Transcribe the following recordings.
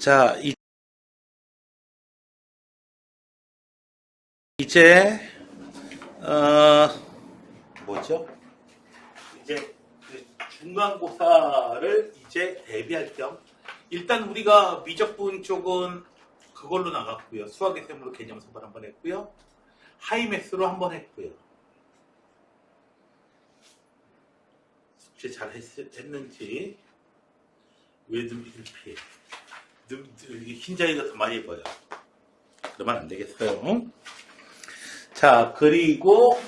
자, 이제 뭐죠? 이제 그 중간고사를 이제 대비할 겸 일단 우리가 미적분 쪽은 그걸로 나갔고요. 수학의 셈으로 개념 서반 한번 했고요. 하이맥스로 한번 했고요. 숙제 잘 했는지 왜 눈빛을 피해? 흰자위가 더 많이 보여. 그러면 안 되겠어요. 자, 그리고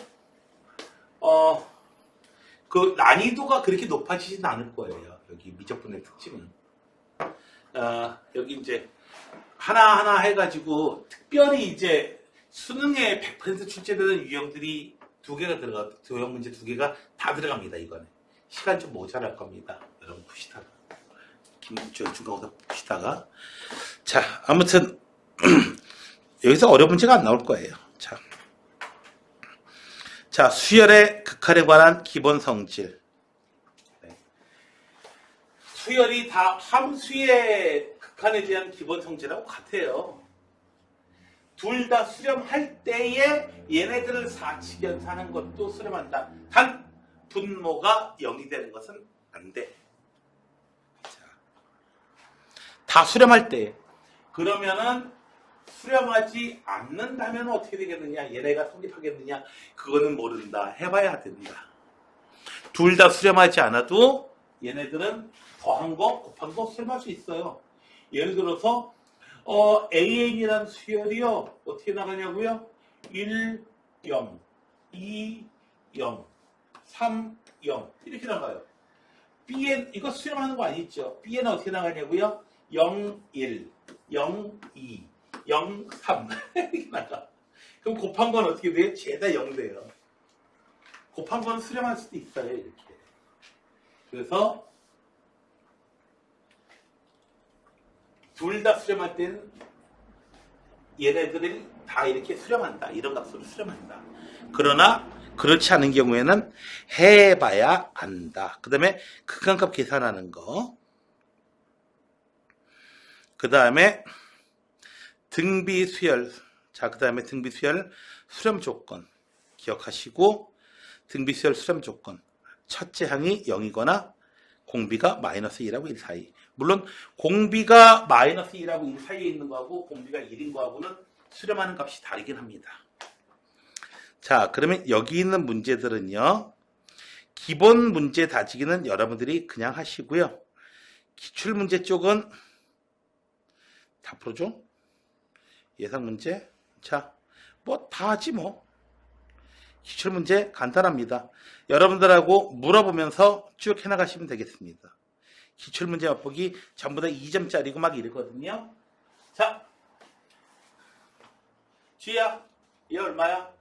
그 난이도가 그렇게 높아지진 않을 거예요. 여기 미적분의 특징은 여기 이제 하나하나 해가지고 특별히 이제 수능에 100% 출제되는 유형들이 도형 문제 두 개가 다 들어갑니다. 이거는 시간 좀 모자랄 겁니다. 여러분 푸시다가 중간고사 푸시다가 자, 아무튼 여기서 어려운 문제가 안 나올 거예요. 자, 수열의 극한에 관한 기본 성질. 네. 수열이 다 함수의 극한에 대한 기본 성질하고 같아요. 둘 다 수렴할 때에 얘네들을 사칙연산하는 것도 수렴한다. 단 분모가 0이 되는 것은 안 돼. 자, 다 수렴할 때. 그러면은 수렴하지 않는다면 어떻게 되겠느냐? 얘네가 성립하겠느냐? 그거는 모른다. 해봐야 된다. 둘 다 수렴하지 않아도 얘네들은 더한 거, 곱한 거 수렴할 수 있어요. 예를 들어서 AN이라는 수열이요. 어떻게 나가냐고요? 1, 0, 2, 0, 3, 0 이렇게 나가요. BN 이거 수렴하는 거 아니죠? BN은 어떻게 나가냐고요? 0, 1, 0, 2 0, 3 이렇게 나가. 그럼 곱한 건 어떻게 돼요? 죄다 0 돼요. 곱한 건 수렴할 수도 있어요. 이렇게. 그래서 둘 다 수렴할 때는 얘네들이 다 이렇게 수렴한다. 이런 값으로 수렴한다. 그러나 그렇지 않은 경우에는 해봐야 안다. 그 다음에 극한값 계산하는 거. 그 다음에 등비수열. 자, 그 다음에 등비수열 수렴 조건 기억하시고, 등비수열 수렴 조건. 첫째 항이 0이거나 공비가 마이너스 1하고 1 사이. 물론 공비가 마이너스 1하고 1 사이에 있는 거하고 공비가 1인 거하고는 수렴하는 값이 다르긴 합니다. 자, 그러면 여기 있는 문제들은요, 기본 문제 다지기는 여러분들이 그냥 하시고요. 기출문제 쪽은 다 풀어줘. 예상 문제. 자, 뭐 다 하지 뭐. 기출 문제 간단합니다. 여러분들하고 물어보면서 쭉 해나가시면 되겠습니다. 기출 문제 맛보기 전부 다 2점짜리고 막 이러거든요. 자, 쥐야, 얘 얼마야?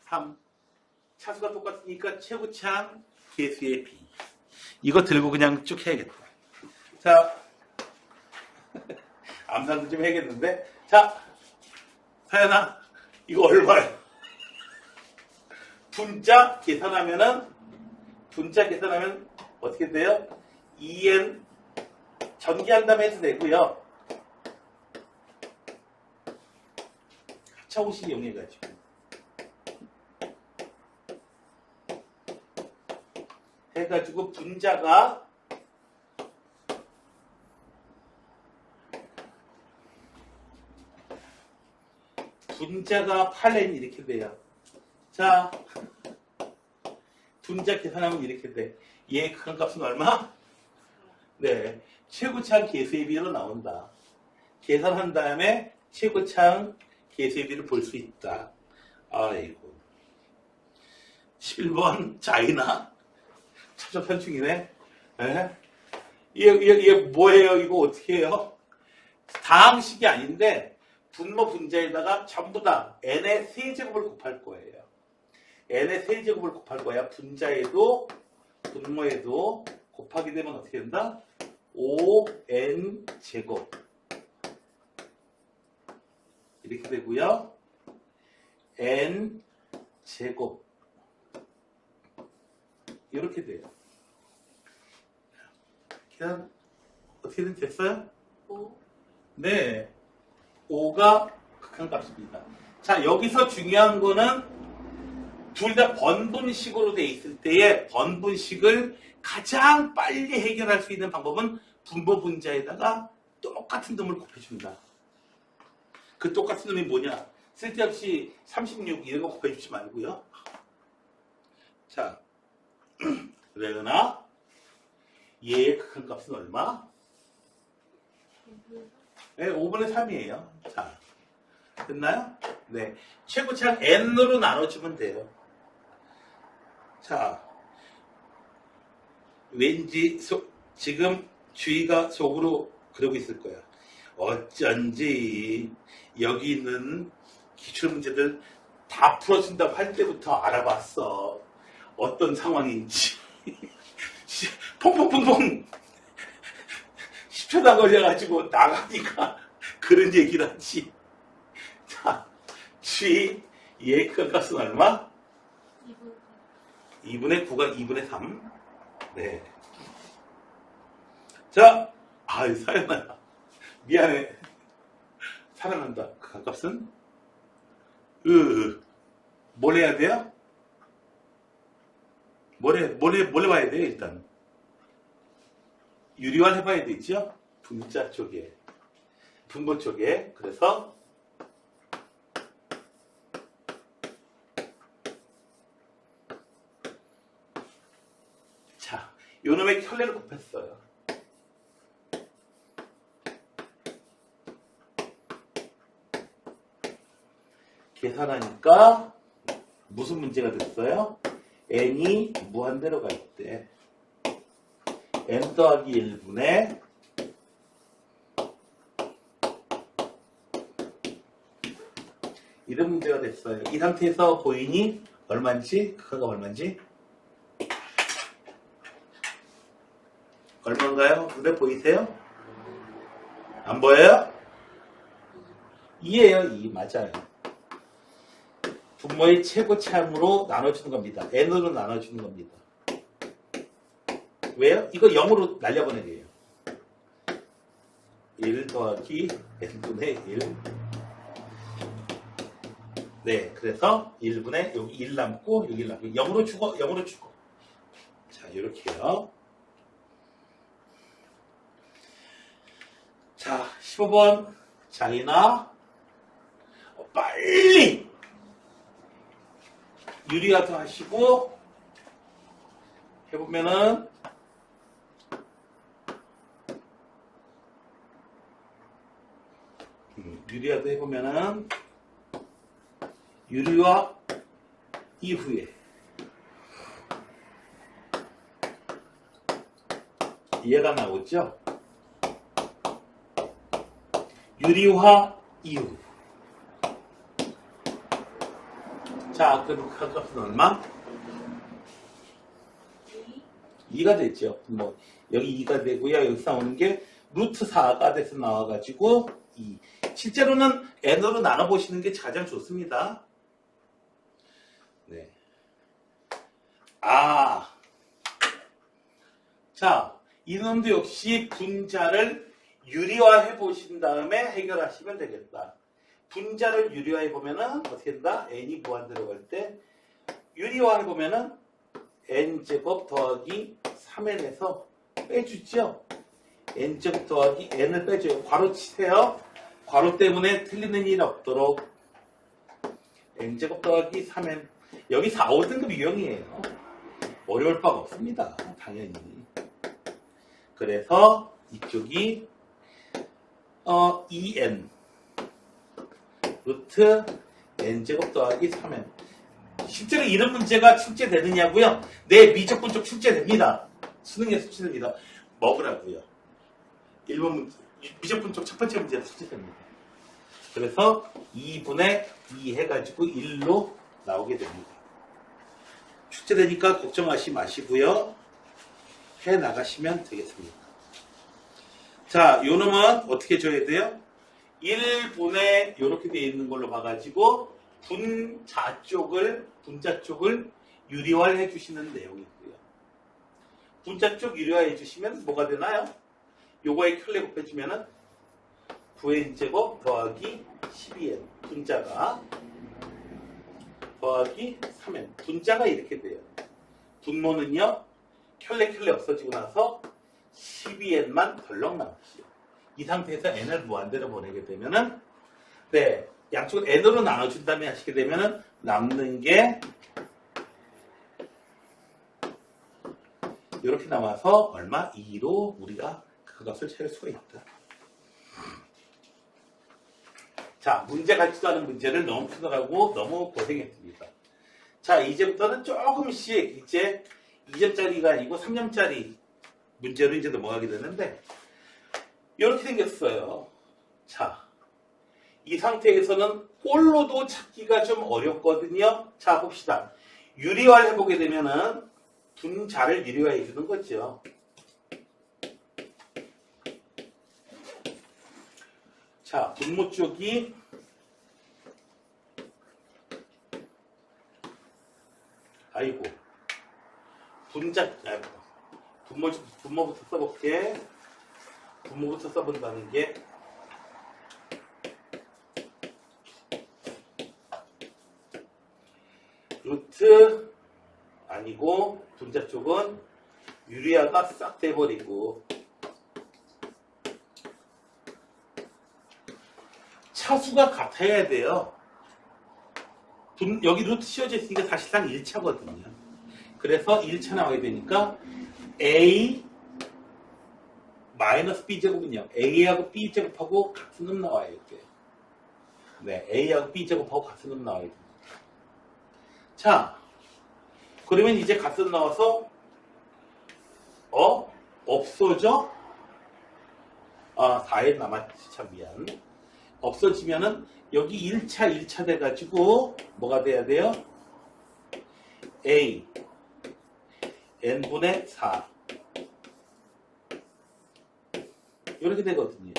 3. 차수가 똑같으니까 최고차항 개수의 b. 이거 들고 그냥 쭉 해야겠다. 자, 암산도 좀 해야겠는데. 자, 사연아, 이거 얼마야? 분자 계산하면 어떻게 돼요? 2n 전기한 다음에 해도 되고요. 하차오식 이용해가지고 해가지고 분자가 8n 이렇게 돼요. 자, 분자 계산하면 이렇게 돼. 얘 극한값은 얼마? 네, 최고차항 개수의 비로 나온다. 계산한 다음에 최고차항 개수의 비를 볼 수 있다. 아이고. 11번 자이나 첩첩산중이네. 이게 뭐예요? 이거 어떻게 해요? 다항식이 아닌데 분모 분자에다가 전부 다 n의 세제곱을 곱할 거예요. n의 세제곱을 곱할 거야. 분자에도 분모에도 곱하게 되면 어떻게 된다? 5n 제곱 이렇게 되고요. n 제곱 이렇게 돼요. 계산 어떻게든 됐어요? 5. 네, 5가 극한값입니다. 자, 여기서 중요한 거는 둘 다 번분식으로 돼 있을 때에 번분식을 가장 빨리 해결할 수 있는 방법은 분모 분자에다가 똑같은 놈을 곱해줍니다. 그 똑같은 놈이 뭐냐? 쓸데없이 36 이런 거 곱해주지 말고요. 자, 그러나 얘의 극한값은 얼마? 네, 5분의 3이에요. 자, 됐나요? 네. 최고차항 n으로 나눠주면 돼요. 자, 왠지 지금 주희가 속으로 그러고 있을 거야. 어쩐지 여기 있는 기출문제들 다 풀어준다고 할 때부터 알아봤어. 어떤 상황인지. 퐁퐁퐁퐁 10초다 걸려가지고 나가니까 그런 얘기를 하지. 자, 주희 얘의 값은 얼마? 2분의 9가 2분의 3. 네. 자, 아유, 사연아. 미안해. 사랑한다. 그 값은? 뭘 해야 돼요? 뭘 봐야 돼요, 일단? 유리화 해봐야 되죠? 분자 쪽에. 분모 쪽에. 그래서, 자, 요놈의 켤레를 곱했어요. 계산하니까 무슨 문제가 됐어요? n이 무한대로 가 있대. n 더하기 1분의 이런 문제가 됐어요. 이 상태에서 보이니 얼마인지, 그거가 얼마인지? 얼마인가요? 눈에 보이세요? 안 보여요? 2예요, 2. 맞아요. 분모의 최고차항으로 나눠주는 겁니다. n으로 나눠주는 겁니다. 왜요? 이거 0으로 날려보내게요. 1 더하기 n분의 1. 네, 그래서 1분의 여기 1 남고 여기 1 남고 0으로 죽어, 0으로 죽어. 자, 이렇게요. 자, 15번 장이나 빨리 유리화도 하시고 해보면은 유리화도 해보면은 유리화 이후에 얘가 나오죠. 유리화 이후. 자, 그럼 그 값은 얼마? 2가 됐죠. 뭐 여기 2가 되고요. 여기서 나오는 게 루트 4가 돼서 나와가지고 2. 실제로는 n으로 나눠보시는 게 가장 좋습니다. 네. 아. 자, 이놈도 역시 분자를 유리화해 보신 다음에 해결하시면 되겠다. 분자를 유리화해 보면은 어떻게 된다? n이 무한대로 갈 때 유리화해 보면은 n제곱 더하기 3n에서 빼주죠. n제곱 더하기 n을 빼줘요. 괄호 치세요. 괄호 때문에 틀리는 일 없도록 n제곱 더하기 3n. 여기 4, 5등급 유형이에요. 어려울 바가 없습니다. 당연히. 그래서 이쪽이 2n 루트 n제곱 더하기 3n. 실제로 이런 문제가 출제되느냐고요? 네, 미적분 쪽 출제됩니다. 수능에 출제됩니다. 먹으라고요. 1번 문제, 미적분 쪽 첫 번째 문제가 출제됩니다. 그래서 2분의 2 해가지고 1로 나오게 됩니다. 출제되니까 걱정하지 마시고요. 해 나가시면 되겠습니다. 자, 요 놈은 어떻게 줘야 돼요? 1분의 이렇게 되어 있는 걸로 봐가지고 분자 쪽을 유리화해 주시는 내용이고요. 분자 쪽 유리화해 주시면 뭐가 되나요? 요거에 켤레 곱해주면은 9n제곱 더하기 12n 분자가 더하기 3n 분자가 이렇게 돼요. 분모는요 켤레 없어지고 나서 12n만 덜렁 남았어요. 이 상태에서 n을 무한대로 보내게 되면은 네 양쪽을 n으로 나눠준 다음에 하시게 되면은 남는 게 이렇게 남아서 얼마? 2로 우리가 그것을 찾을 수가 있다. 자, 문제 같지도 않은 문제를 너무 푸느라고 너무 고생했습니다. 자, 이제부터는 조금씩 이제 2점짜리가 아니고 3점짜리 문제로 이제 넘어가게 되는데 이렇게 생겼어요. 자, 이 상태에서는 꼴로도 찾기가 좀 어렵거든요. 자, 봅시다. 유리화를 해보게 되면은 분자를 유리화해 주는 거죠. 자, 분모 쪽이 아이고 분모부터 써볼게. 분모부터 써본다는 게 루트 아니고 분자 쪽은 유리화가 싹 돼버리고 차수가 같아야 돼요. 여기 루트 씌워져 있으니까 사실상 1차거든요. 그래서 1차 나와야 되니까 A 마이너스 B제곱은요. A하고 B제곱하고 같은 놈 나와야 돼요. 네, A하고 B제곱하고 같은 놈 나와야 돼요. 자, 그러면 이제 같은 놈 나와서 없어져? 4에 남았지, 참 미안. 없어지면은 여기 1차 돼가지고 뭐가 돼야 돼요? A n분의 4 이렇게 되거든요.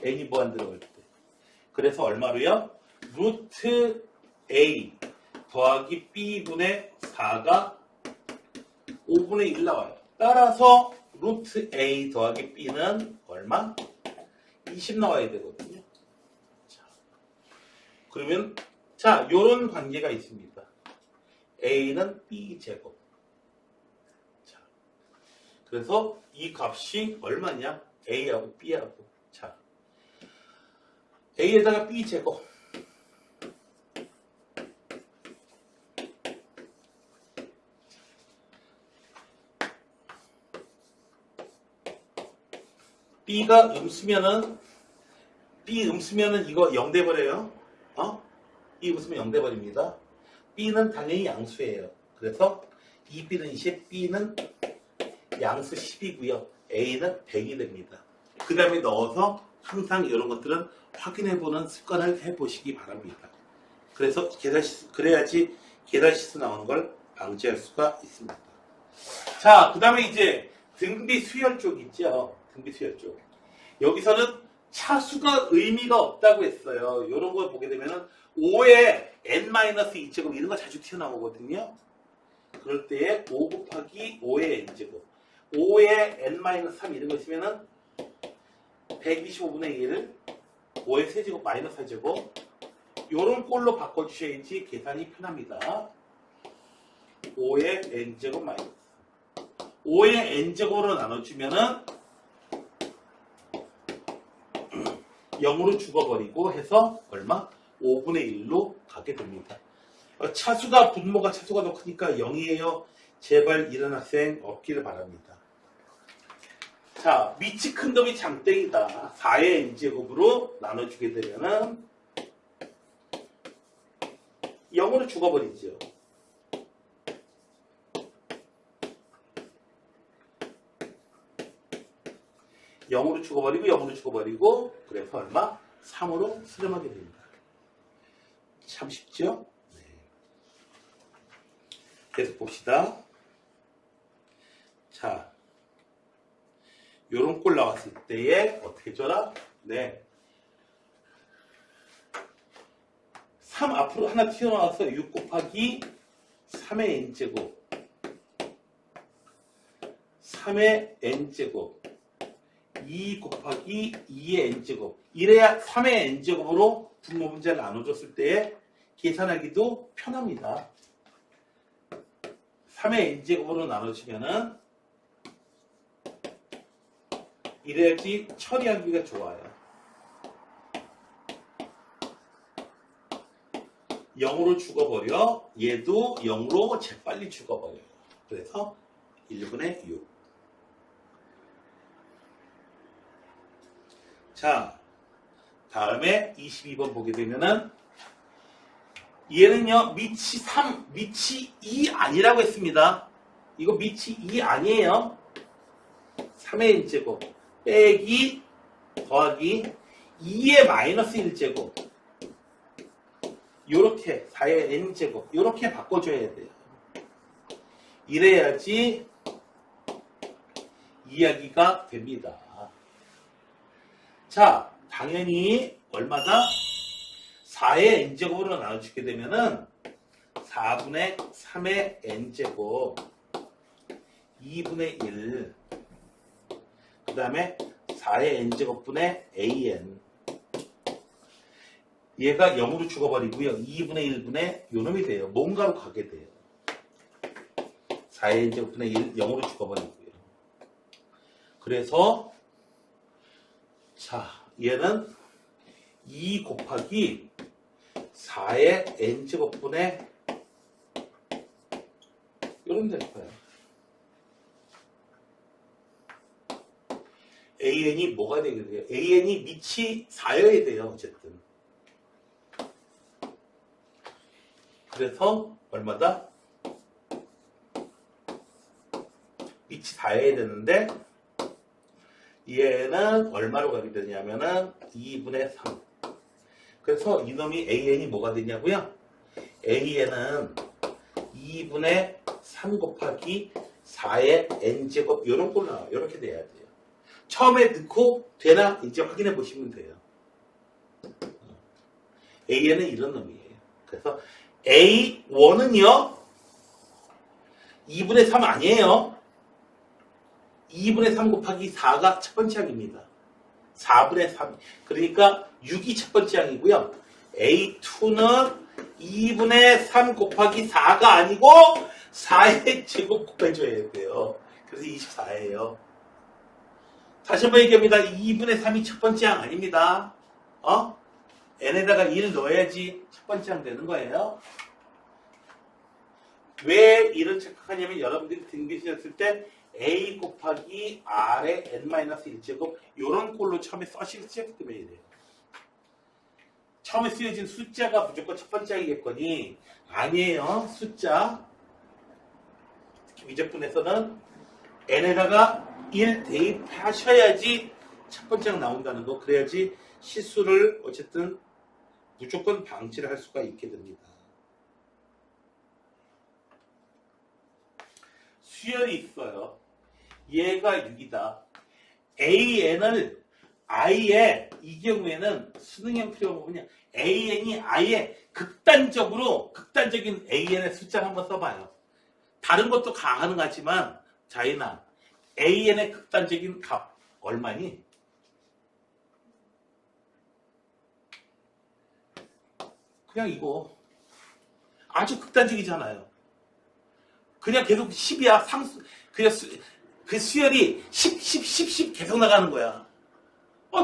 n이 무한 들어갈 때. 그래서 얼마로요? 루트 A 더하기 B분의 4가 5분의 1 나와요. 따라서 루트 A 더하기 B는 얼마? 20 나와야 되거든요. 자, 그러면 자, 요런 관계가 있습니다. A는 B제곱. 자, 그래서 이 값이 얼마냐? A하고 B하고. 자, A에다가 B제곱. B가 음수면은 B 음수면은 이거 0 돼버려요. B 음수면 0 돼버립니다. B는 당연히 양수예요. 그래서 2B는 20, B는 양수 10이고요. A는 100이 됩니다. 그 다음에 넣어서 항상 이런 것들은 확인해보는 습관을 해보시기 바랍니다. 그래서 그래야지 계산시수 나오는 걸 방지할 수가 있습니다. 자, 그 다음에 이제 등비 수열 쪽 있죠. 등비 수열 쪽. 여기서는 차수가 의미가 없다고 했어요. 이런 걸 보게 되면은 5에 n-2제곱 이런 거 자주 튀어나오거든요. 그럴 때에 5 곱하기 5의 n제곱 5에 n-3 이런 거 있으면은 125분의 1을 5의 세제곱 마이너스 4제곱 요런 꼴로 바꿔주셔야지 계산이 편합니다. 5의 n제곱 마이너스 5의 n제곱으로 나눠주면은 0으로 죽어버리고 해서 얼마? 5분의 1로 가게 됩니다. 차수가 분모가 차수가 더 크니까 0이에요. 제발 이런 학생 없기를 바랍니다. 자, 밑이 큰 놈이 장땡이다. 4의 n제곱으로 나눠주게 되면은 0으로 죽어버리죠. 영으로 죽어버리고 그래서 얼마? 3으로 수렴하게 됩니다. 참 쉽죠? 네. 계속 봅시다. 자, 요런 꼴 나왔을 때에 어떻게 줘라? 네. 3 앞으로 하나 튀어나와서 6 곱하기 3의 n제곱 3의 n제곱 2 곱하기 2의 n제곱. 이래야 3의 n제곱으로 분모 문제를 나눠줬을 때 계산하기도 편합니다. 3의 n제곱으로 나눠주면은 이래야지 처리하기가 좋아요. 0으로 죽어버려. 얘도 0으로 재빨리 죽어버려요. 그래서 1분의 6. 자, 다음에 22번 보게 되면은 얘는요, 밑이 3, 밑이 2 아니라고 했습니다. 이거 밑이 2 아니에요. 3의 n제곱 빼기 더하기 2의 마이너스 1제곱 요렇게 4의 n제곱 요렇게 바꿔줘야 돼요. 이래야지 이야기가 됩니다. 자, 당연히 얼마다? 4의 n제곱으로 나눠주게 되면은 4분의 3의 n제곱 2분의 1 그 다음에 4의 n제곱분의 an 얘가 0으로 죽어버리고요. 2분의 1분의 요놈이 돼요. 뭔가로 가게 돼요. 4의 n제곱분의 1 0으로 죽어버리고요. 그래서 자, 얘는 2 곱하기 4의 n제곱분의 이런 될 거예요. an이 뭐가 되게 돼요? an이 밑이 4여야 돼요. 어쨌든. 그래서 얼마다? 밑이 4여야 되는데 얘는 얼마로 가게 되냐면은 2분의 3. 그래서 이놈이 an이 뭐가 되냐고요? an은 2분의 3 곱하기 4의 n제곱 이런 꼴로 나와요. 이렇게 돼야 돼요. 처음에 넣고 되나 이제 확인해 보시면 돼요. an은 이런 놈이에요. 그래서 a1은요 2분의 3 아니에요. 2분의 3 곱하기 4가 첫 번째 항입니다. 4분의 3. 그러니까 6이 첫 번째 항이고요. A2는 2분의 3 곱하기 4가 아니고 4의 제곱 곱해줘야 돼요. 그래서 24예요. 다시 한번 얘기합니다. 2분의 3이 첫 번째 항 아닙니다. n에다가 1 넣어야지 첫 번째 항 되는 거예요. 왜 이런 착각하냐면 여러분들이 등비시켰을 때 a 곱하기 r의 n-1제곱 이런 꼴로 처음에 쓰시기 때문에 이래요. 처음에 쓰여진 숫자가 무조건 첫 번째 항이겠거니 아니에요. 숫자 특히 미적분에서는 n에다가 1 대입하셔야지 첫 번째 항 나온다는 거. 그래야지 실수를 어쨌든 무조건 방지를 할 수가 있게 됩니다. 수열이 있어요. 얘가 6이다. an을 i에 이 경우에는 수능형 필요가 보면 an이 아예 극단적인 an의 숫자를 한번 써봐요. 다른 것도 가능하지만 자이나 an의 극단적인 값 얼마니? 그냥 이거 아주 극단적이잖아요. 그냥 계속 10이야. 그냥 그 수열이 10 계속 나가는 거야.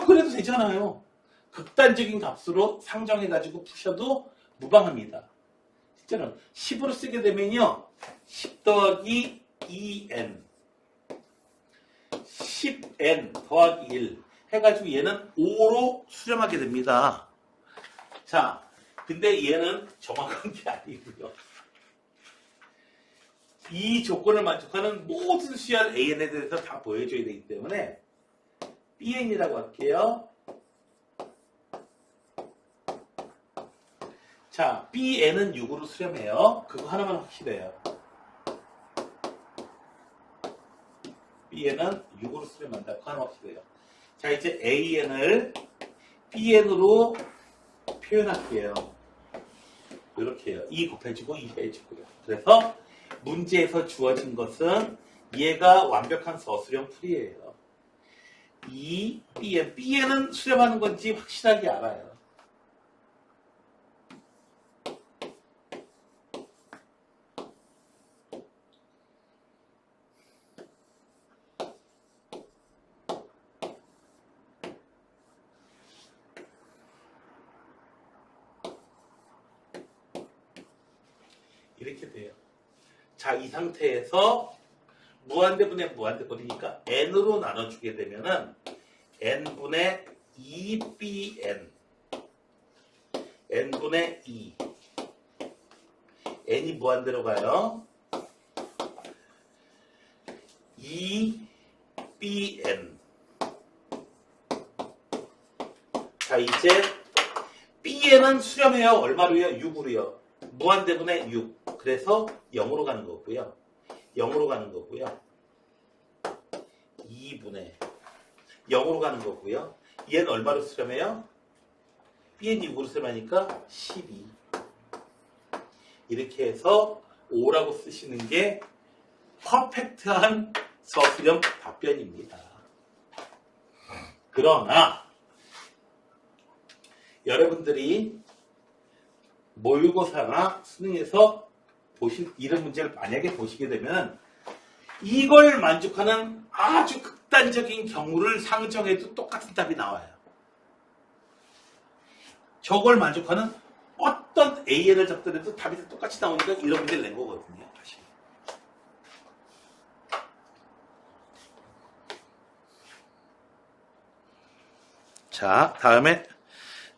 그래도 되잖아요. 극단적인 값으로 상정해가지고 푸셔도 무방합니다. 실제로는 10으로 쓰게 되면요. 10 더하기 2n 10n 더하기 1 해가지고 얘는 5로 수렴하게 됩니다. 자, 근데 얘는 정확한 게 아니고요. 이 조건을 만족하는 모든 수열 an에 대해서 다 보여줘야 되기 때문에 bn이라고 할게요. 자, bn은 6으로 수렴해요. 그거 하나만 확실해요. bn은 6으로 수렴한다. 그거 하나 확실해요. 자, 이제 an을 bn으로 표현할게요. 이렇게 해요. 2 곱해주고 2 해주고요. 그래서 문제에서 주어진 것은 얘가 완벽한 서술형 풀이에요. 2bn. bn은 수렴하는 건지 확실하게 알아요. 이렇게 돼요. 자, 이 상태에서 무한대분의 무한대꼴이니까 n으로 나눠주게 되면은 n분의 2bn n분의 2 n이 무한대로 가요. 2bn. 자, 이제 bn은 수렴해요. 얼마로요? 6으로요. 무한대분의 6. 그래서 0으로 가는 거고요. 0으로 가는 거고요. 2분의 0으로 가는 거고요. 얘는 얼마로 수렴해요? bn 6으로 수렴하니까 12. 이렇게 해서 5라고 쓰시는 게 퍼펙트한 서술형 답변입니다. 그러나 여러분들이 모의고사나 수능에서 이런 문제를 만약에 보시게 되면 이걸 만족하는 아주 극단적인 경우를 상정해도 똑같은 답이 나와요. 저걸 만족하는 어떤 AN을 잡더라도 답이 다 똑같이 나오니까 이런 문제를 낸 거거든요. 다시. 자, 다음에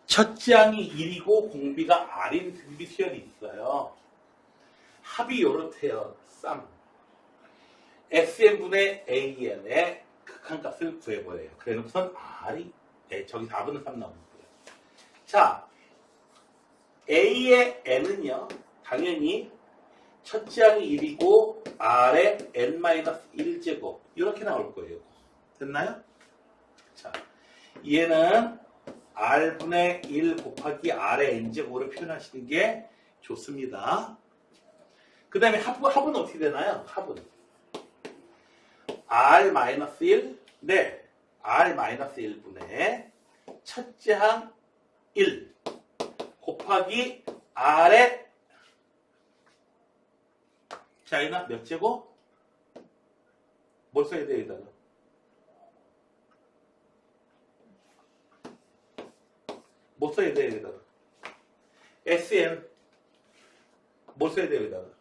첫째 항이 1이고 공비가 R인 등비 수열이 있어요. 합이 요렇대요. 쌍. SN분의 AN의 극한값을 구해보래요. 그래놓고선 R이, 저기 4분의 3 나오는 거예요. 자, A의 N은요, 당연히 첫째 항이 1이고 R의 N-1제곱. 이렇게 나올 거예요. 됐나요? 자, 얘는 R분의 1 곱하기 R의 N제곱으로 표현하시는 게 좋습니다. 그 다음에 합은 어떻게 되나요? 합은 R-1 네, R-1분의 첫째 항 1 곱하기 R의 자, 이나 몇 제곱? 뭘 써야 돼요, 여기다가? 뭐 써야 돼요, 여기다가? SN 뭘 써야 돼요, 여기다가?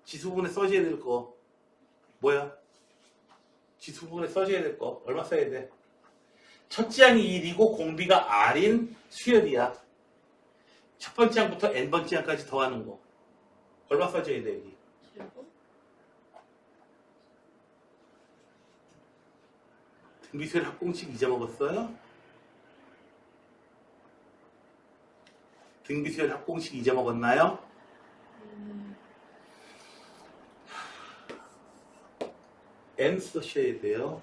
지수분에 써줘야 될 거 뭐야? 지수분에 써줘야 될 거 얼마 써야 돼? 첫째 항이 1이고 공비가 R인 수열이야. 첫 번째 항부터 n번째 항까지 더하는 거 얼마 써줘야 돼, 여기? 등비수열 합공식 잊어먹었어요? 등비수열 합공식 잊어먹었나요? n 쓰셔야 돼요.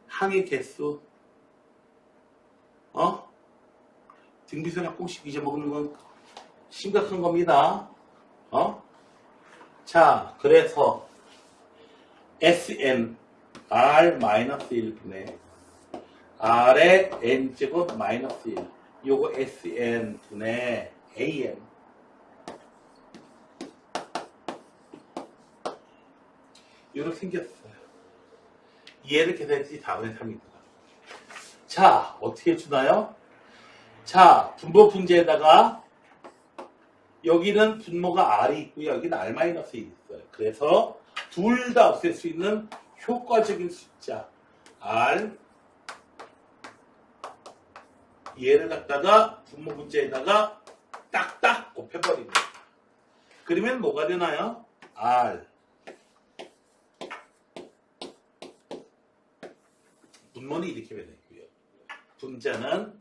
항의 개수. 등비수열 합공식 잊어먹는 건 심각한 겁니다. 자, 그래서 SN R-1분의 R의 N제곱 마이너스 1 요거 SN 분의 AN 이렇게 생겼어요. 얘를 계산했더니 4분의 3입니다. 자, 어떻게 주나요? 자, 분모 분자에다가 여기는 분모가 R이 있고요. 여기는 R-1이 있어요. 그래서 둘 다 없앨 수 있는 효과적인 숫자 R 얘를 갖다가 분모 분자에다가 딱딱 곱해버립니다. 그러면 뭐가 되나요? R 분모는 이렇게 변했고요. 분자는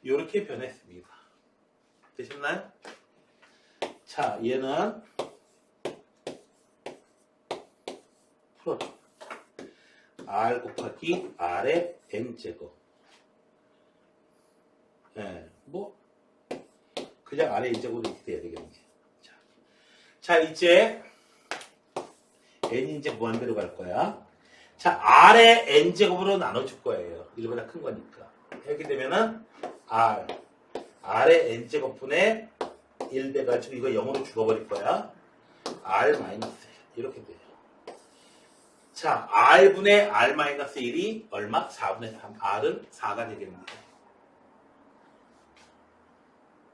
이렇게 변했습니다. 되셨나요? 자, 얘는 풀어줘. R 곱하기 R의 N제곱. 뭐 그냥 R의 N제곱으로 이렇게 돼야 되겠네. 자, 이제 n이 이제 무한대로 갈 거야. 자, r의 n제곱으로 나눠줄 거예요. 1보다 큰 거니까. 이렇게 되면은 r의 n제곱분의 1 돼가지고 이거 0으로 죽어버릴 거야. r 마이너스 이렇게 돼요. 자, r분의 r 마이너스 1이 얼마? 4분의 3. r은 4가 되겠습니다.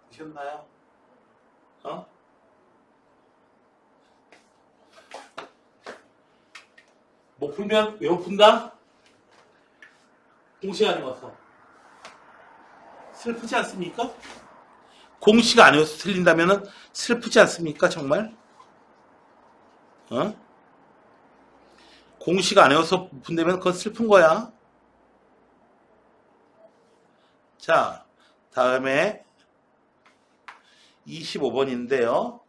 보셨나요? 못 풀면 왜 못 푼다? 공식 안 외워서. 슬프지 않습니까? 공식 안 외워서 틀린다면 슬프지 않습니까? 정말? 공식 안 외워서 못 푼다면 그건 슬픈 거야. 자, 다음에 25번인데요.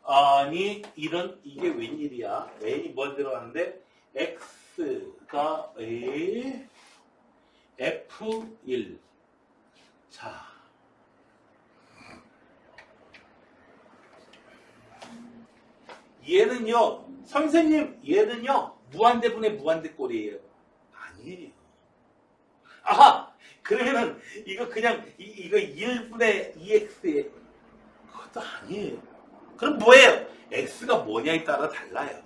아니, 이게 웬일이야? n이 뭘 들어가는데, x가 f1. 자. 얘는요, 선생님, 얘는요, 무한대분의 무한대꼴이에요. 아니에요. 아하! 그러면은, 이거 그냥, 이거 1분의 2x에, 그것도 아니에요. 그럼 뭐예요? x가 뭐냐에 따라 달라요.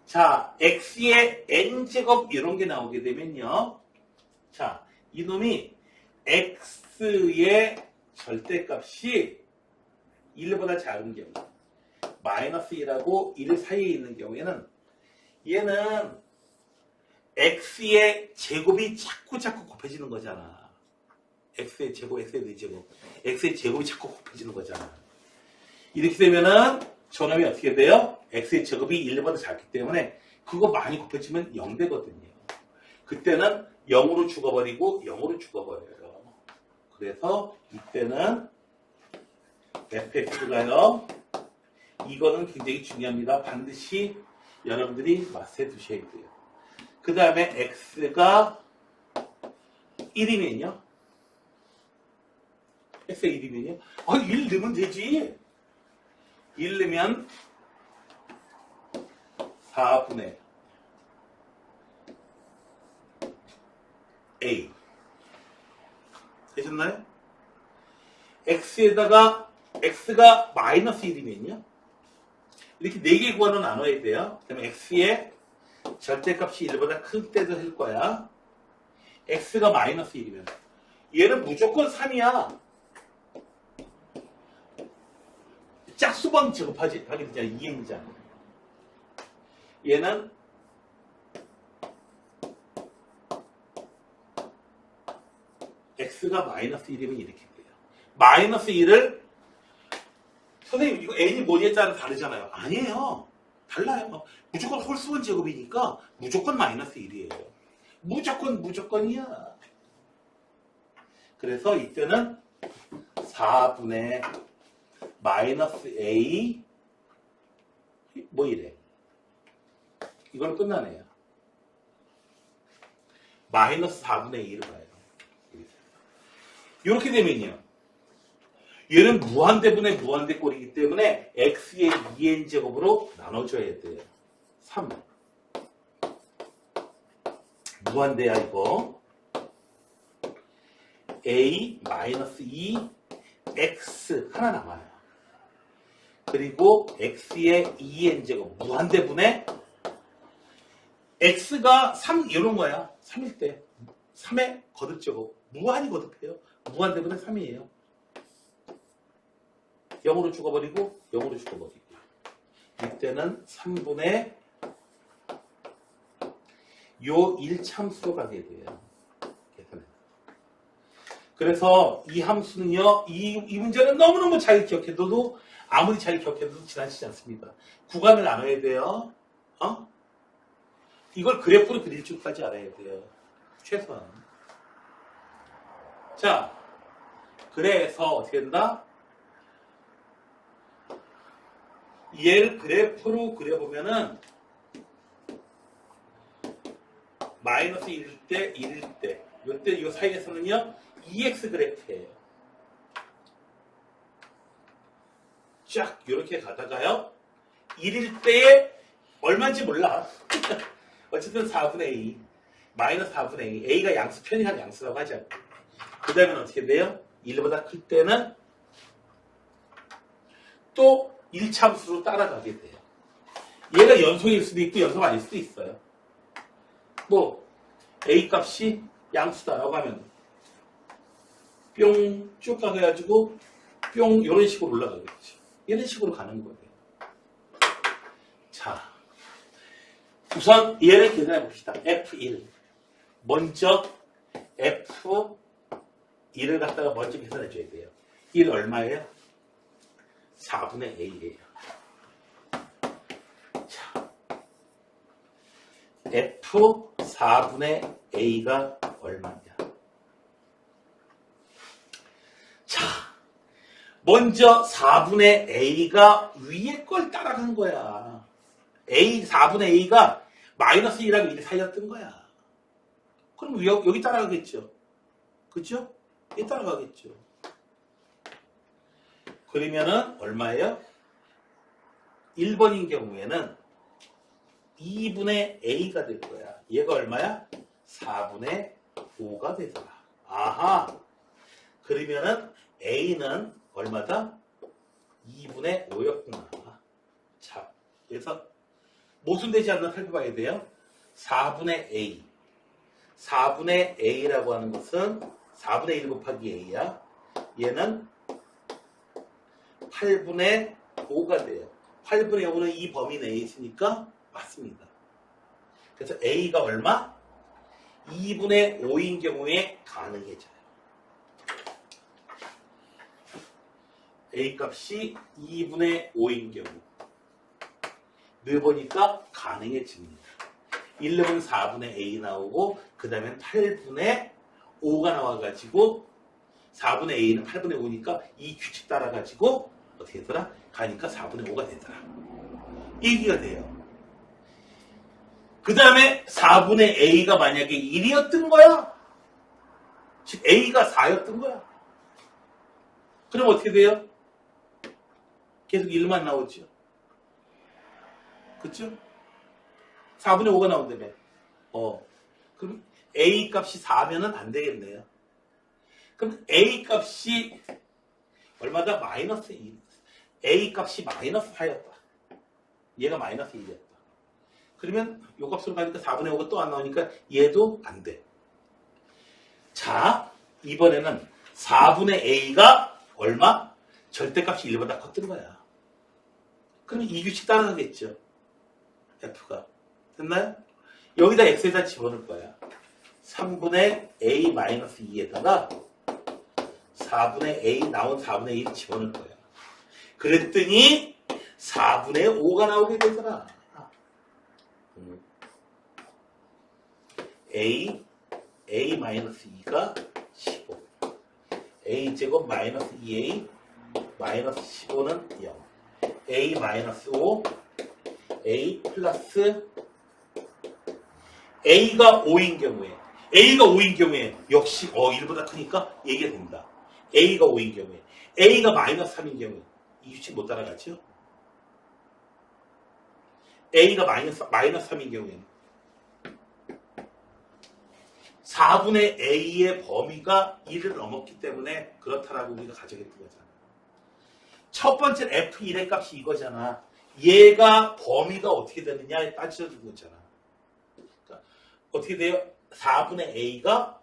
자, x의 n제곱 이런 게 나오게 되면요. 자, 이놈이 x의 절대값이 1보다 작은 경우, 마이너스 1하고 1 사이에 있는 경우에는 얘는 x의 제곱이 자꾸 곱해지는 거잖아. x의 제곱, x의 제곱. x의 제곱이 자꾸 곱해지는 거잖아. 이렇게 되면은 저놈이 어떻게 돼요? x의 제곱이 1보다 작기 때문에 그거 많이 곱해지면 0 되거든요. 그때는 0으로 죽어버리고 0으로 죽어버려요. 그래서 이때는 fx가요. 이거는 굉장히 중요합니다. 반드시 여러분들이 맛에 두셔야 돼요. 그 다음에 x가 1이면요. x가 1이면요. 1 넣으면 되지. 1 넣으면 4분의 a. 되셨나요? x에다가 x가 마이너스 1이면요. 이렇게 4개 구간으로 나눠야 돼요. 그러면 x의 절대값이 1보다 큰 때도 할 거야. x가 마이너스 1이면 얘는 무조건 3이야. 짝수번 제곱하게 되잖아. 2행이잖아. 얘는 x가 마이너스 1이면 이렇게 돼요. 마이너스 1을 선생님 이거 n이 뭐냐에 따라 다르잖아요. 아니에요. 달라요. 무조건 홀수원 제곱이니까 무조건 마이너스 1이에요. 무조건이야. 그래서 이때는 4분의 마이너스 a 뭐 이래. 이걸 끝나네요. 마이너스 4분의 2를 봐요. 이렇게 되면요. 얘는 무한대분의 무한대꼴이기 때문에 x의 2n제곱으로 나눠줘야 돼요. 3. 무한대야 이거. a 마이너스 2 x 하나 남아요. 그리고 x의 2n제곱 무한대분의 x가 3 이런 거야. 3일 때 3의 거듭제곱 무한히 거듭해요. 무한대분의 3이에요. 0으로 죽어버리고 0으로 죽어버리고 이때는 3분의 요 1참수로 가게 돼요. 그래서 이 함수는요, 이 문제는 너무너무 잘 기억해둬도 아무리 잘 기억해도 지나치지 않습니다. 구간을 나눠야 돼요. 이걸 그래프로 그릴 줄까지 알아야 돼요. 최소한. 자, 그래서 어떻게 된다? 얘를 그래프로 그려보면은 마이너스 1일 때, 1일 때 이때 이 사이에서는요 2x 그래프예요. 쫙 이렇게 가다가요 1일 때에 얼마인지 몰라. 어쨌든 4분의 A, 마이너스 4분의 A. A가 양수, 편의한 양수라고 하죠. 그 다음에 어떻게 돼요? 1보다 클 때는 또 1참수로 따라가게 돼요. 얘가 연속일 수도 있고 연속 아닐 수도 있어요. 뭐 A 값이 양수다라고 하면 뿅 쭉 가가지고 뿅 이런 식으로 올라가겠죠. 이런 식으로 가는 거예요. 자, 우선 얘를 계산해 봅시다. F1. 먼저 F1을 갖다가 먼저 계산해 줘야 돼요. 1 얼마예요? 4분의 A예요. 자, F 4분의 A가 얼마냐? 자, 먼저 4분의 A가 위에 걸 따라간 거야. 4분의 A가 마이너스 1하고 1 사이였던 거야. 그럼 여기 따라가겠죠. 그죠? 여기 따라가겠죠. 그러면은 얼마예요? 1번인 경우에는 2분의 A가 될 거야. 얘가 얼마야? 4분의 5가 되더라. 아하. 그러면은 A는 얼마다? 2분의 5였구나. 자, 그래서 모순되지 않나 살펴봐야 돼요. 4분의 A. 4분의 A라고 하는 것은 4분의 1 곱하기 A야. 얘는 8분의 5가 돼요. 8분의 5는 이 범위 내에 있으니까 맞습니다. 그래서 A가 얼마? 2분의 5인 경우에 가능해져요. A 값이 2분의 5인 경우. 넣어보니까 가능해집니다. 1은 4분의 A 나오고 그 다음에 8분의 5가 나와가지고 4분의 A는 8분의 5니까 이 규칙 따라가지고 어떻게 되더라? 가니까 4분의 5가 되더라. 얘기가 돼요. 그 다음에 4분의 A가 만약에 1이었던 거야. 즉 A가 4였던 거야. 그럼 어떻게 돼요? 계속 1만 나오죠. 그쵸? 4분의 5가 나온다며. 그럼 A 값이 4면은 안 되겠네요. 그럼 A 값이 얼마다? 마이너스 2. A 값이 마이너스 4였다. 얘가 마이너스 1이었다. 그러면 요 값으로 가니까 4분의 5가 또 안 나오니까 얘도 안 돼. 자, 이번에는 4분의 A가 얼마? 절대값이 1보다 컸던 거야. 그러면 이 규칙 따라가겠죠. F가. 됐나요? 여기다 X에다 집어넣을 거야. 3분의 A-2에다가 4분의 A, 나온 4분의 1을 집어넣을 거야. 그랬더니 4분의 5가 나오게 되더라. A-2가 15. A제곱 마이너스 2A 마이너스 15는 0. A 마이너스 5 A 플러스 A가 5인 경우에 역시 1보다 크니까 얘기가 된다. A가 5인 경우에 A가 마이너스 3인 경우에 이 규칙 못 따라가죠? A가 마이너스 3인 경우에는 4분의 A의 범위가 1을 넘었기 때문에 그렇다라고 우리가 가정했던 거잖아. 첫 번째 F1의 값이 이거잖아. 얘가 범위가 어떻게 되느냐에 따져준 거잖아. 그러니까 어떻게 돼요? 4분의 A가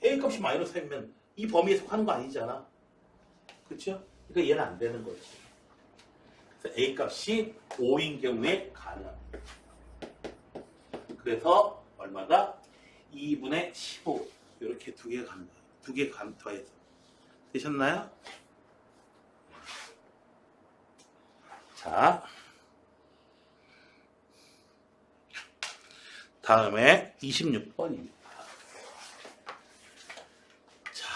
A 값이 마이너스 3이면 이 범위에 속하는 거 아니잖아. 그렇죠? 그러니까 얘는 안 되는 거지. 그래서 A 값이 5인 경우에 가능합니다. 그래서 얼마다? 2분의 15 이렇게 두 개 간다. 두 개 더해서 되셨나요? 자, 다음에 26번입니다. 자,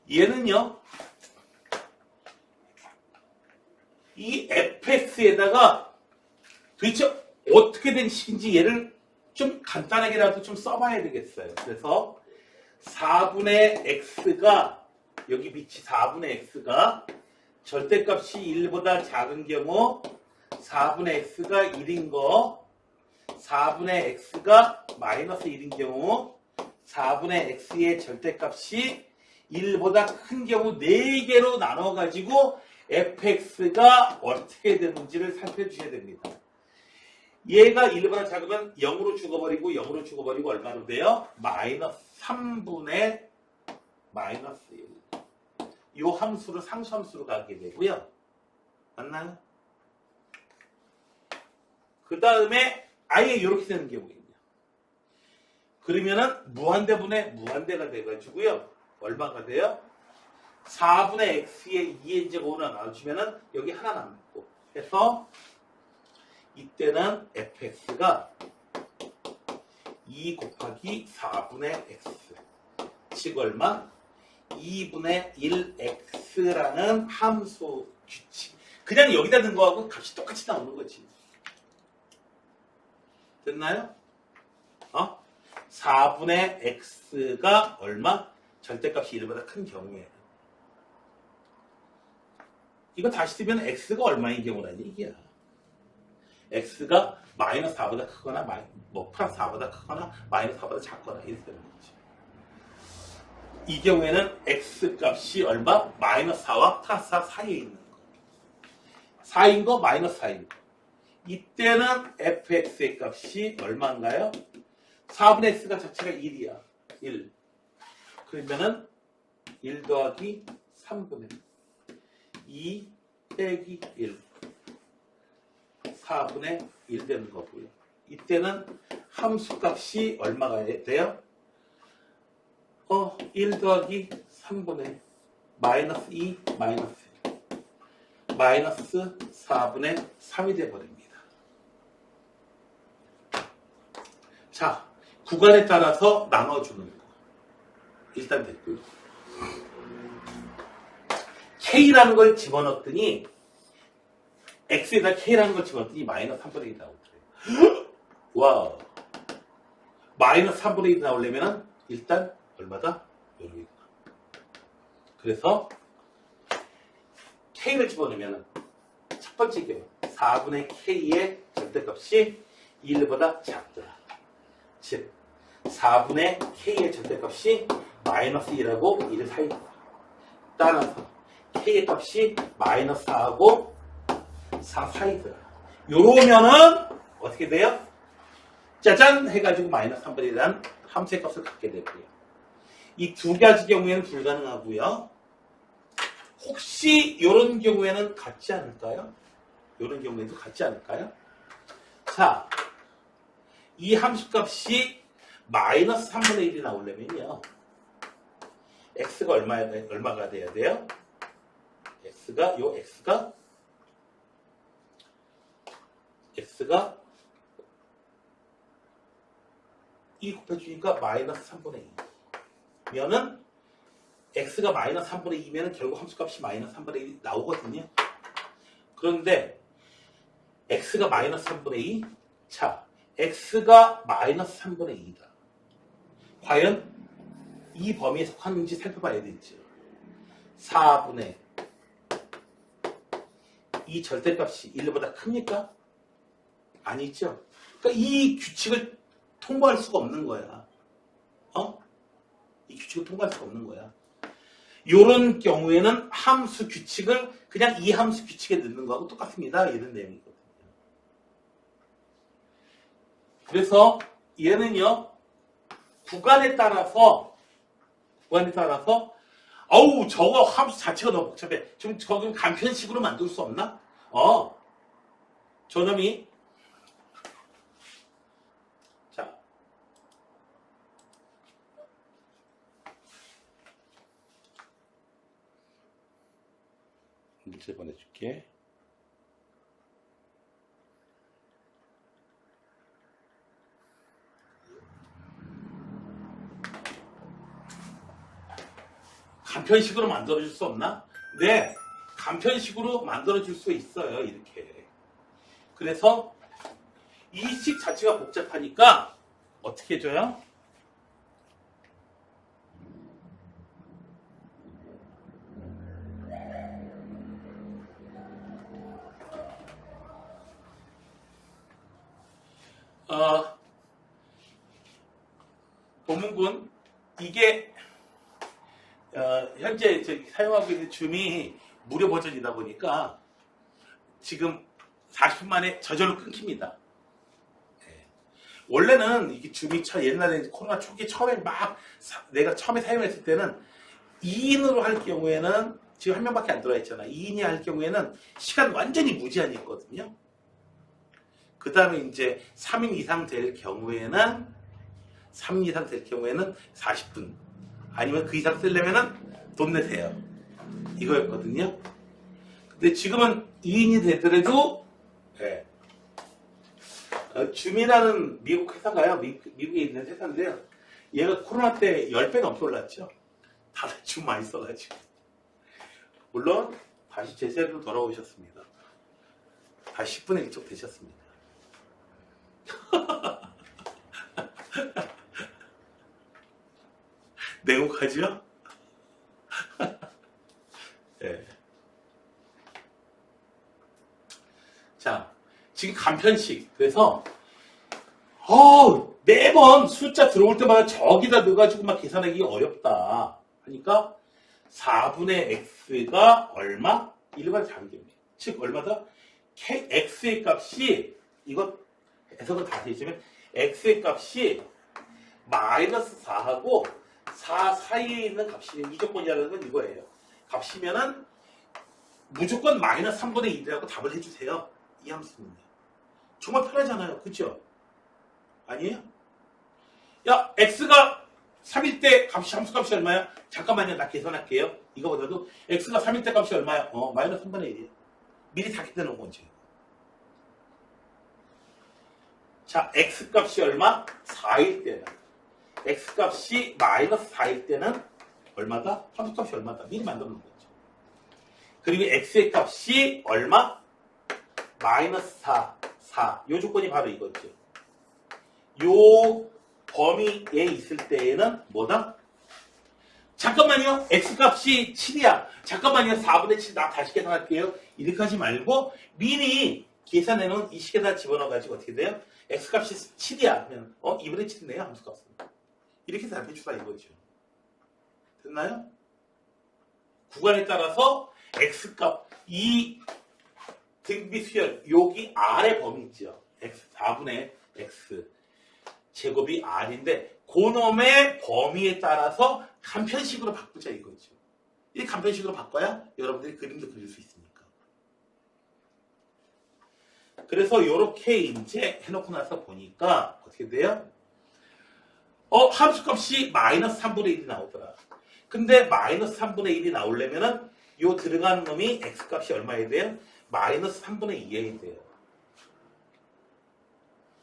얘는요, 이 fx에다가 도대체 어떻게 된 식인지 얘를 좀 간단하게라도 좀 써봐야 되겠어요. 그래서 4분의 x가 여기 밑이 4분의 x가 절대값이 1보다 작은 경우 4분의 x가 1인 거, 4분의 x가 마이너스 1인 경우 4분의 x의 절대값이 1보다 큰 경우 4개로 나눠가지고 fx가 어떻게 되는지를 살펴주셔야 됩니다. 얘가 1보다 작으면 0으로 죽어버리고 0으로 죽어버리고 얼마로 돼요? 마이너스 3분의 마이너스 1. 이 함수로 상수함수로 가게 되고요. 맞나요? 그 다음에 아예 이렇게 되는 경우입니다. 그러면은 무한대분의 무한대가 돼가지고요. 얼마가 돼요? 4분의 x의 2의 제곱으로 나눠주면은 여기 하나 남고 해서 이때는 fx가 2 곱하기 4분의 x 즉 얼마? 2분의 1x라는 함수 규칙. 그냥 여기다 넣은 거하고 값이 똑같이 나오는 거지. 됐나요? 4분의 x가 얼마? 절대값이 1보다 큰 경우에. 이거 다시 쓰면 x가 얼마인 경우라는 얘기야. x가 마이너스 4보다 크거나 플러스 4보다 크거나 마이너스 4보다 작거나 이렇게 되는 거지. 이 경우에는 x값이 얼마? 마이너스 4와 플러스 4 사이에 있는 거. 4인 거 마이너스 4인 거. 이때는 fx의 값이 얼마인가요? 4분의 x가 자체가 1이야. 1. 그러면은 1 더하기 3분의 2 빼기 1. 4분의 1 되는 거고요. 이때는 함수값이 얼마가 돼요? 1 더하기 3분의 마이너스 2 마이너스 1. 마이너스 4분의 3이 되어버립니다. 자, 구간에 따라서 나눠주는 거. 일단 됐고요. K라는 걸 집어넣었더니 X에다 K라는 걸 집어넣었더니 마이너스 3분의 1이 나오더래요. 와우. 마이너스 3분의 1이 나오려면 일단 얼마다? 여기. 그래서 K를 집어넣으면 첫 번째 경우 4분의 K의 절대값이 1보다 작더라. 즉 4분의 K의 절대값이 마이너스 1하고 1 사이다. 따라서 K의 값이 마이너스 4하고 4 사이더라. 요러면은 어떻게 돼요? 짜잔 해가지고 마이너스 3분의 1이라는 함수의 값을 갖게 되고요. 이 두 가지 경우에는 불가능하고요. 혹시 이런 경우에는 같지 않을까요? 이런 경우에도 같지 않을까요? 자, 이 함수값이 마이너스 3분의 1이 나오려면요. x가 얼마가 돼야 돼요? x가 2 곱해주니까 마이너스 3분의 2 면은 x가 마이너스 3분의 2면은 결국 함수값이 마이너스 3분의 1이 나오거든요. 그런데 x가 마이너스 3분의 2? 자, x가 마이너스 3분의 2다. 과연 이 범위에 속하는지 살펴봐야 되죠. 4분의 이 절대값이 1보다 큽니까? 아니죠. 그러니까 이 규칙을 통과할 수가 없는 거야. 이 규칙을 통과할 수가 없는 거야. 이런 경우에는 함수 규칙을 그냥 이 함수 규칙에 넣는 거하고 똑같습니다. 이런 내용이거든요. 그래서 얘는요, 구간에 따라서 어우 저거 함수 자체가 너무 복잡해. 좀 저거 간편식으로 만들 수 없나? 저놈이 자 문제 보내줄게. 간편식으로 만들어줄 수 없나? 네, 간편식으로 만들어줄 수 있어요. 이렇게. 그래서 이 식 자체가 복잡하니까 어떻게 해줘요? 어, 고문군 이게 현재 사용하고 있는 줌이 무료 버전이다 보니까 지금 40분 만에 저절로 끊깁니다. 원래는 이게 줌이 옛날에 코로나 초기 처음에 내가 처음에 사용했을 때는 2인으로 할 경우에는 지금 한 명밖에 안 들어와 있잖아. 2인이 할 경우에는 시간 완전히 무제한이 있거든요. 그 다음에 이제 3인 이상 될 경우에는 40분 아니면 그 이상 쓰려면은 돈 내세요. 이거였거든요. 근데 지금은 2인이 되더라도 줌이라는 미국 회사가요. 미국에 있는 회사인데요. 얘가 코로나 때 10배 넘게 올랐죠. 다들 줌 많이 써가지고. 물론 다시 제자리로 돌아오셨습니다. 다시 10분의 1쪽 되셨습니다. 냉혹하죠? 네. 자, 지금 간편식. 그래서 매번 숫자 들어올 때마다 저기다 넣어가지고 막 계산하기 어렵다 하니까 4분의 x가 얼마? 일반 장기입니다. 즉 얼마다? x의 값이 이거 해석을 다 해주면 x의 값이 마이너스 4하고 4 사이에 있는 값이 이 조건이라는 건 이거예요. 값이면은 무조건 마이너스 3분의 1이라고 답을 해주세요. 이 함수입니다. 정말 편하잖아요. 그죠? 아니에요? 야, x가 3일 때 함수값이 얼마야? 잠깐만요. 나 계산할게요. 이거보다도 x가 3일 때 값이 얼마야? 마이너스 3분의 1이에요. 미리 다 계산해 놓은 거지. 자, x값이 얼마? 4일 때는. x값이 마이너스 4일 때는 얼마다? 함수값이 얼마다? 미리 만들어 놓은 거죠. 그리고 x의 값이 얼마? 마이너스 4. 요 조건이 바로 이거죠. 요 범위에 있을 때에는 뭐다? 잠깐만요. x값이 7이야. 잠깐만요. 4분의 7 나 다시 계산할게요. 이렇게 하지 말고 미리 계산해놓은 이 식에다 집어넣어가지고 어떻게 돼요? x값이 7이야 하면 2분의 7이네요. 함수값은. 이렇게 대답해주다 이거죠. 됐나요? 구간에 따라서 x값 이 등비 수열 여기 r의 범위 있죠. x 4분의 x 제곱이 r인데 그놈의 범위에 따라서 간편식으로 바꾸자 이거죠. 이 간편식으로 바꿔야 여러분들이 그림도 그릴 수 있으니까. 그래서 이렇게 이제 해놓고 나서 보니까 어떻게 돼요? 함수값이 마이너스 3분의 1이 나오더라. 근데 마이너스 3분의 1이 나오려면은 요 들어가는 놈이 x값이 얼마여야 돼요? 마이너스 3분의 2여야 돼요.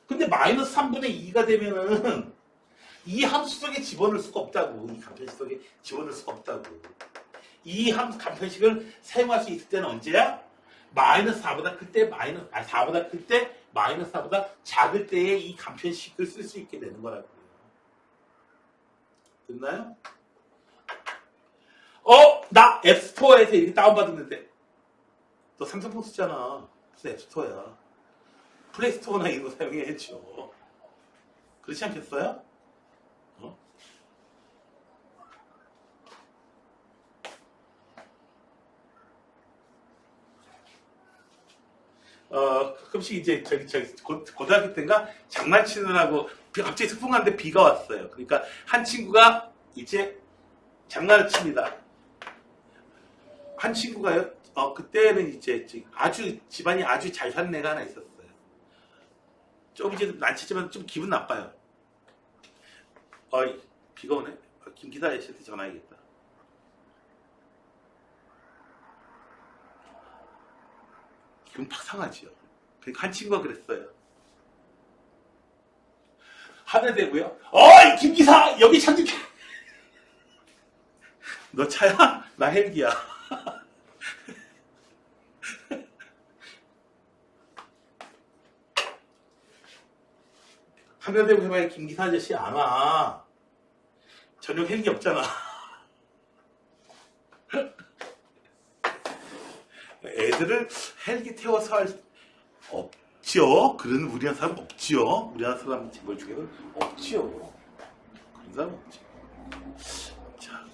근데 마이너스 3분의 2가 되면은 이 함수 속에 집어넣을 수가 없다고. 이 간편식 속에 집어넣을 수가 없다고. 이 간편식을 사용할 수 있을 때는 언제야? 마이너스 4보다 클 때, 4보다 클 때, 마이너스 4보다 작을 때에 이 간편식을 쓸 수 있게 되는 거라고요. 됐나요? 나 앱스토어에서 이렇게 다운받았는데 너 삼성폰 쓰잖아. 무슨 앱스토어야. 플레이스토어나 이런 거 사용해야죠. 그렇지 않겠어요? 가끔씩 이제 고등학교 때인가 장난치느라고 갑자기 특풍한데 비가 왔어요. 그러니까 한 친구가 이제 장난을 칩니다. 한 친구가요. 그때는 이제 아주 집안이 아주 잘 사는 애가 하나 있었어요. 좀 이제 난치지만 좀 기분 나빠요. 비가 오네. 김 기사 아저씨한테 전화해야겠다. 기분 팍 상하지요. 그러니까 한 친구가 그랬어요. 하늘 대고요. 김 기사 여기 참좀. 너 차야? 나 헬기야. 하늘 대고 해봐야 김 기사 아저씨 안 와. 저녁 헬기 없잖아. 애들을 헬기 태워서 없지요. 그런 우리나라 사람 없지요. 우리나라 사람 재벌 중에는 없지요. 그런 사람 없지. 자,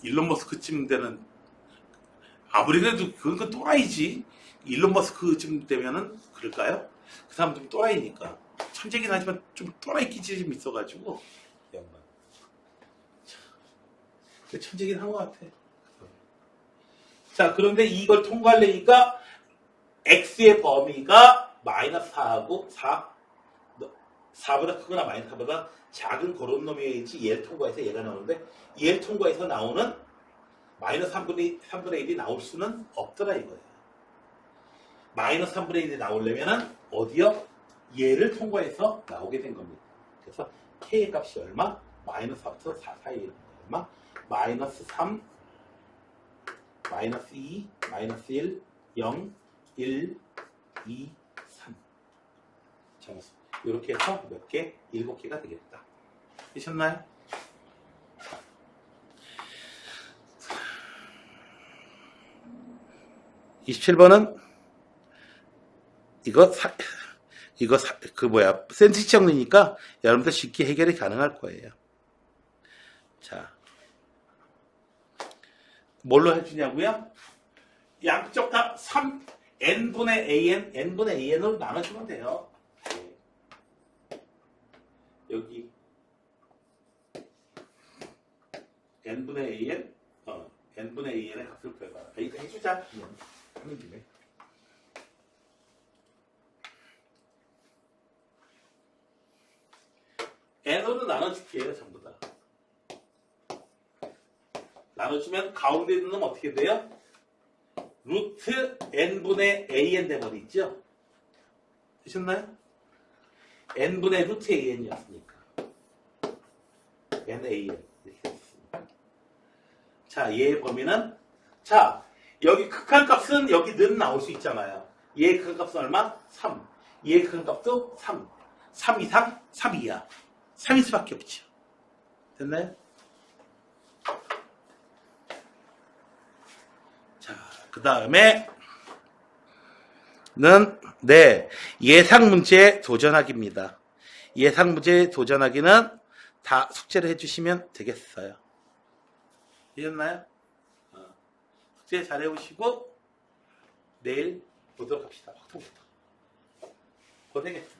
일론 머스크쯤 되는 아무리 그래도 그건 또라이지. 일론 머스크쯤 되면은 그럴까요? 그 사람 좀 또라이니까. 천재긴 하지만 좀 또라이 기질이 좀 있어가지고 양반. 천재긴 한 것 같아. 자, 그런데 이걸 통과하려니까 x의 범위가 마이너스 4하고 4보다 크거나 마이너스 4보다 작은 그런 놈이어야지 얘를 통과해서 얘가 나오는데 얘를 통과해서 나오는 마이너스 3분의 1이 나올 수는 없더라 이거예요. 마이너스 3분의 1이 나오려면 어디요? 얘를 통과해서 나오게 된 겁니다. 그래서 k의 값이 얼마? 마이너스 4부터 4 사이에 얼마? 마이너스 3, 마이너스 2, 마이너스 1, 0, 1, 2, 3. 정수. 이렇게 해서 몇 개? 7개가 되겠다. 되셨나요? 27번은 센티치 정리니까 여러분들 쉽게 해결이 가능할 거예요. 자, 뭘로 해주냐고요? 양쪽 다 3, n분의 an으로 나눠주면 돼요. 여기 n분의 an의 값을 구해봐. 이거 해주자. 하는 김에. n으로 나눠줄게요, 전부 다. 나눠주면 가운데 있는 놈 어떻게 돼요? 루트 n분의 an 돼버리죠? 되셨나요? n분의 루트 an이었으니까. n a n 이렇게 됐습니다. 자, 얘의 범위는 자, 여기 극한값은 여기 는 나올 수 있잖아요. 얘의 극한값은 얼마? 3. 얘의 극한값도 3. 3 이상 3 이하. 3일 수밖에 없죠. 됐나요? 자, 그 다음에 네, 예상 문제 도전하기입니다. 예상 문제 도전하기는 다 숙제를 해주시면 되겠어요. 이해했나요? 숙제 잘 해오시고 내일 보도록 합시다. 고생했습니다.